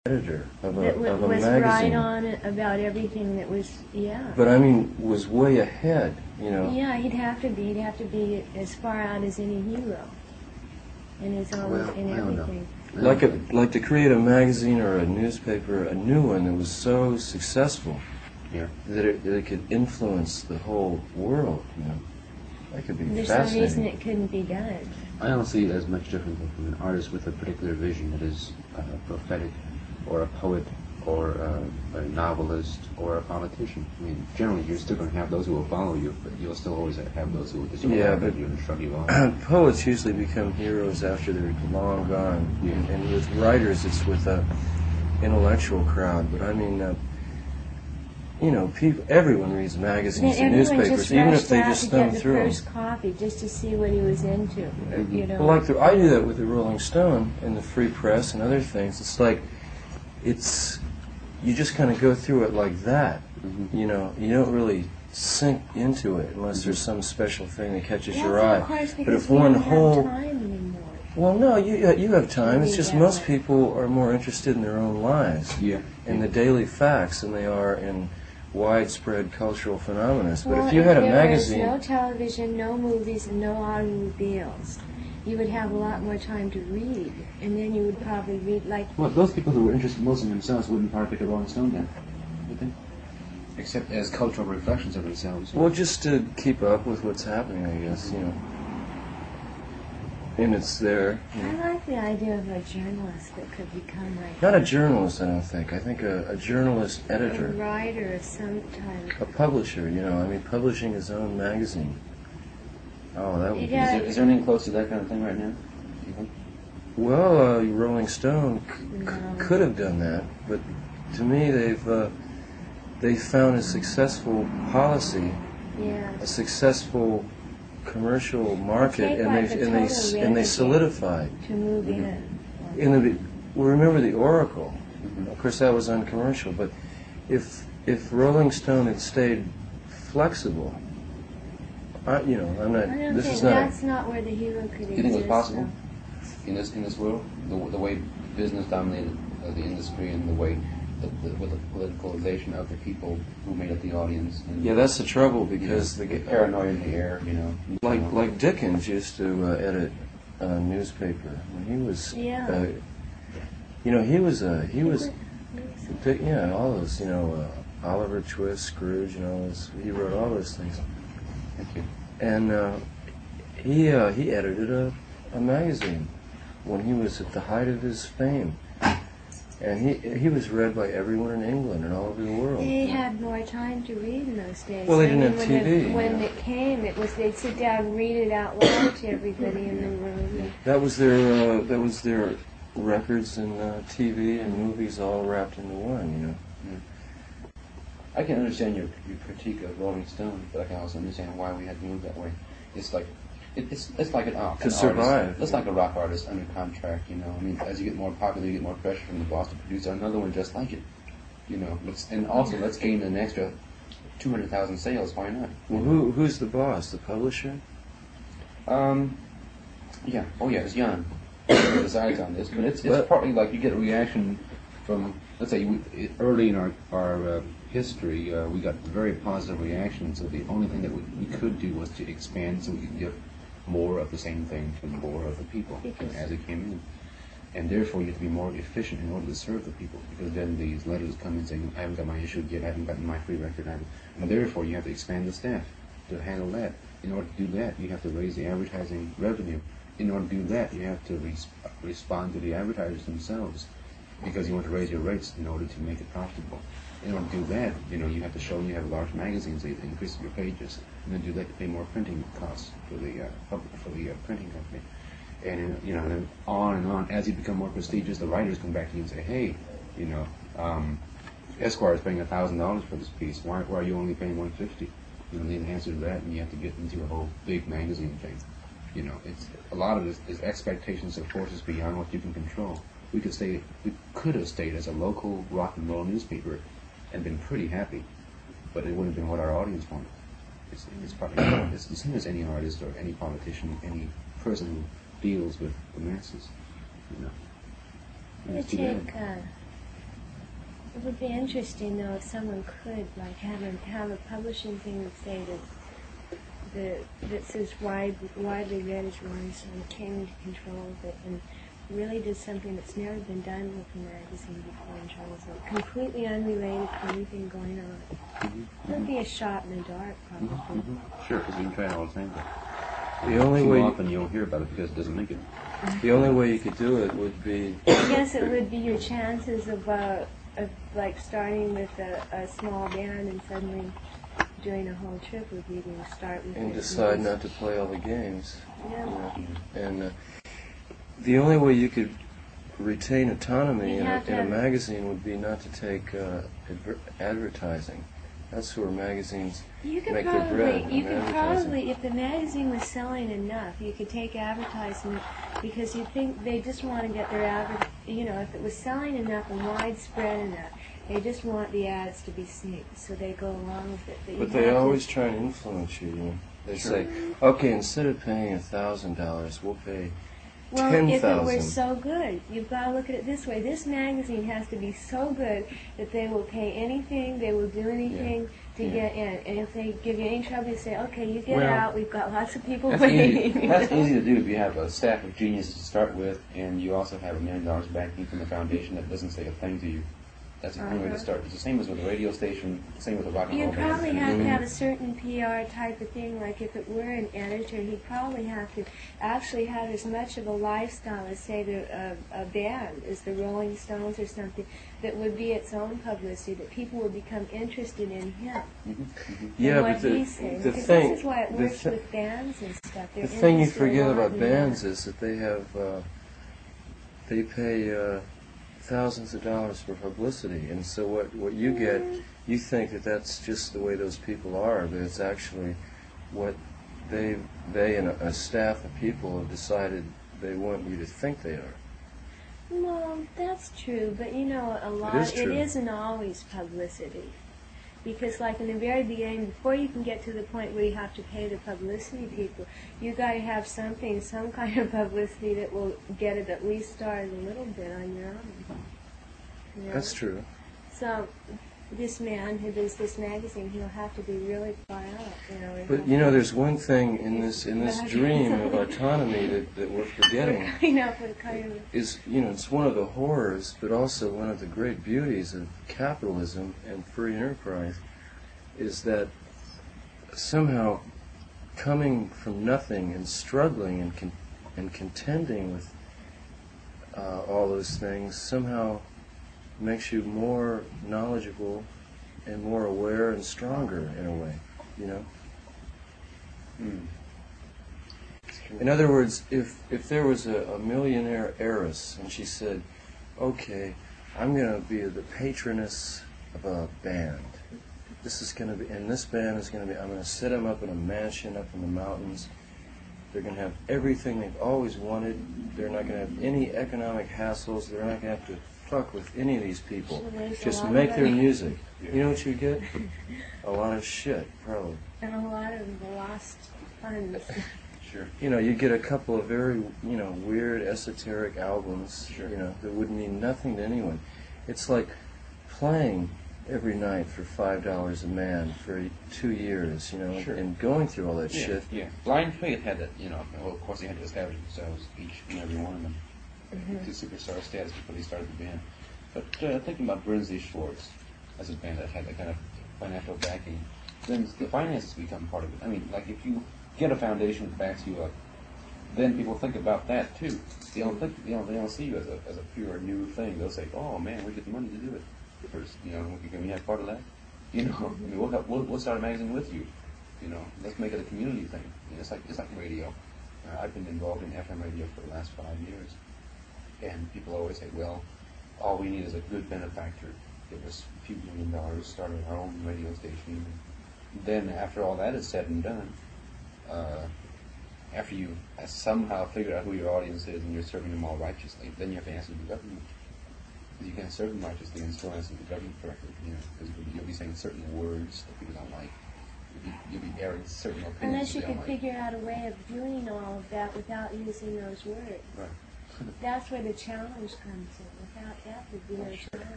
editor of that a was magazine. right on it about everything that was, yeah. But I mean, was way ahead, you know. Yeah, he'd have to be. He'd have to be as far out as any hero in his own, in everything. Like to create a magazine or a newspaper, a new one that was so successful, that it could influence the whole world, you know. That could be There's fascinating. no reason it couldn't be done. I don't see it as much different from an artist with a particular vision that is prophetic, or a poet, or a novelist, or a politician. I mean, generally you're still going to have those who will follow you, but you'll still always have those who will just laugh at you and shrug you off. Poets usually become heroes after they're long gone, and with writers it's with a intellectual crowd. But I mean, you know, everyone reads magazines and newspapers, even if they just thumb through them. First copy just to see what he was into, you know. Well, I do that with the Rolling Stone and the Free Press and other things. It's like, you just kind of go through it like that. You know, you don't really sink into it unless there's some special thing that catches your eye. Of course, but if we one don't whole have time anymore. Well, no, you have time. It's just most people are more interested in their own lives, in the daily facts, than they are in widespread cultural phenomena. But if you had a magazine, there was no television, no movies, and no automobiles, you would have a lot more time to read, and then you would probably read like. Well, those people who were interested most in themselves wouldn't probably pick a Rolling Stone then, would they? Except as cultural reflections of themselves. Well, just to keep up with what's happening, I guess, you know. And it's there. I like the idea of a journalist that could become like. Not a journalist, I don't think. I think a journalist editor. A writer of some type. A publisher, you know. I mean, publishing his own magazine. Oh, that would be. Is there anything close to that kind of thing right now? Do you think? Well, Rolling Stone could have done that, but to me, they've found a successful policy, a successful commercial market, and they solidified. To move in. Well, remember the Oracle. Of course, that was uncommercial, but if Rolling Stone had stayed flexible, you know, I'm not. I don't this think is not. that's not where the hero could exist. Do you think it was possible in this world, the way business dominated the industry, and the way with the politicalization of the people who made up the audience? And That's the trouble, because the paranoia in the air, you know. Like Dickens used to edit a newspaper when he was. You know, he was all those, you know, Oliver Twist, Scrooge, and all those. He wrote all those things. Thank you. And he edited a magazine when he was at the height of his fame. And he was read by everyone in England and all over the world. They had more time to read in those days. Well, they didn't have TV. When it came, they'd sit down and read it out loud to everybody in the room. That was their records and TV and movies all wrapped into one, you know. I can understand your critique of Rolling Stone, but I can also understand why we had to move that way. It's like it's like an survive. Artist. It's like a rock artist under contract, you know. I mean, as you get more popular, you get more pressure from the boss to produce another one just like it, you know. Let's gain an extra 200,000 sales. Why not? Well, who's the boss? The publisher? Yeah. Oh yeah, it's Jan. He decides on this, but it's partly like you get a reaction from, let's say, early in our history, we got very positive reactions. So the only thing that we could do was to expand so we could give more of the same thing to more of the people as it came in. And therefore you have to be more efficient in order to serve the people, because then these letters come in saying, I haven't got my issue yet, I haven't gotten my free record, and therefore you have to expand the staff to handle that. In order to do that, you have to raise the advertising revenue. In order to do that, you have to respond to the advertisers themselves, because you want to raise your rates in order to make it profitable. In order to do that, you know, you have to show you have a large magazine, so you increase your pages, and then do that to pay more printing costs for the printing company, and you know, then on and on. As you become more prestigious, the writers come back to you and say, hey, you know, Esquire is paying $1,000 for this piece. Why are you only paying $150? You know, the answer to that, and you have to get into a whole big magazine thing. You know, it's a lot of this is expectations of forces beyond what you can control. We could have stayed as a local rock and roll newspaper and been pretty happy, but it wouldn't have been what our audience wanted. It's probably it's the same as any artist or any politician, any person who deals with the masses. You know. would be interesting, though, if someone could, like, have a publishing thing that say that says widely read as Rolling Stone came into control of it and really did something that's never been done with the magazine before in terms of completely unrelated to anything going on. It would be a shot in the dark, probably. Sure, because we can try it all the time. The only Too way often you'll hear about it because it doesn't make it. the only way you could do it would be I guess it would be your chances of like starting with a small band and suddenly doing a whole trip would be to start with and it. decide not to play all the games. Yeah. You know? And the only way you could retain autonomy in a magazine would be not to take advertising. That's where magazines make their bread. You could probably, if the magazine was selling enough, you could take advertisement because you think they just want to get their if it was selling enough and widespread enough, they just want the ads to be seen, so they go along with it. But they always try and influence you. You know? They say, okay, instead of paying $1,000, we'll pay $10,000. If it were so good, you've got to look at it this way. This magazine has to be so good that they will pay anything, they will do anything to get in. And if they give you any trouble, you say, okay, you get out, we've got lots of people waiting. That's easy to do if you have a staff of geniuses to start with, and you also have $1 million backing from the foundation that doesn't say a thing to you. That's the only way to start. It's the same as with a radio station, same with a rock and roll You'd band. probably have to have a certain PR type of thing, like if it were an editor, he'd probably have to actually have as much of a lifestyle as, say, a band, as the Rolling Stones or something, that would be its own publicity, that people would become interested in him. Yeah, what but he's saying. the Because thing, this is why it works with bands and stuff. the thing you forget about bands is that they have, they pay thousands of dollars for publicity, and so what you get, you think that that's just the way those people are, but it's actually what they and a staff of people have decided they want you to think they are. Well, that's true, but it isn't always publicity. Because, like, in the very beginning, before you can get to the point where you have to pay the publicity people, you got to have some kind of publicity that will get it at least started a little bit on your own. You know? That's true. So, this man who does this magazine, he'll have to be really far out. But there's one thing in this dream of autonomy that we're forgetting. Is it's one of the horrors, but also one of the great beauties of capitalism and free enterprise, is that somehow coming from nothing and struggling and contending with all those things somehow makes you more knowledgeable and more aware and stronger in a way, In other words, if there was a millionaire heiress and she said, okay, I'm going to be the patroness of a band. This is going to be, and this band is going to be, I'm going to set them up in a mansion up in the mountains. They're going to have everything they've always wanted. They're not going to have any economic hassles. They're not going to have to fuck with any of these people. Just make their music. You know what you get? A lot of shit, probably. And a lot of lost funds. Sure. You get a couple of very, weird, esoteric albums, that would mean nothing to anyone. It's like playing every night for $5 a man for 2 years, and going through all that shit. Yeah. Blind Faith had that, well, of course they had to establish themselves, each and every one of them, to superstar status before they started the band. But thinking about Brinsley Schwartz as a band that had that kind of financial backing, then the finances become part of it. I mean, like if you get a foundation that backs you up, then people think about that too. They don't think, they don't see you as a pure new thing. They'll say, "Oh man, we get the money to do it. First, can we have part of that? I mean, we'll start a magazine with you. Let's make it a community thing. It's like radio. I've been involved in FM radio for the last 5 years, and people always say, well, all we need is a good benefactor. Give us a few $1 million, start our own radio station. Then after all that is said and done, after you somehow figure out who your audience is and you're serving them all righteously, then you have to answer the government. Because you can't serve them righteously and still answer the government correctly. Because you'll be saying certain words that people don't like. You'll be airing certain opinions. Unless you can figure out a way of doing all of that without using those words. Right. That's where the challenge comes in. Without that, there'd be no challenge.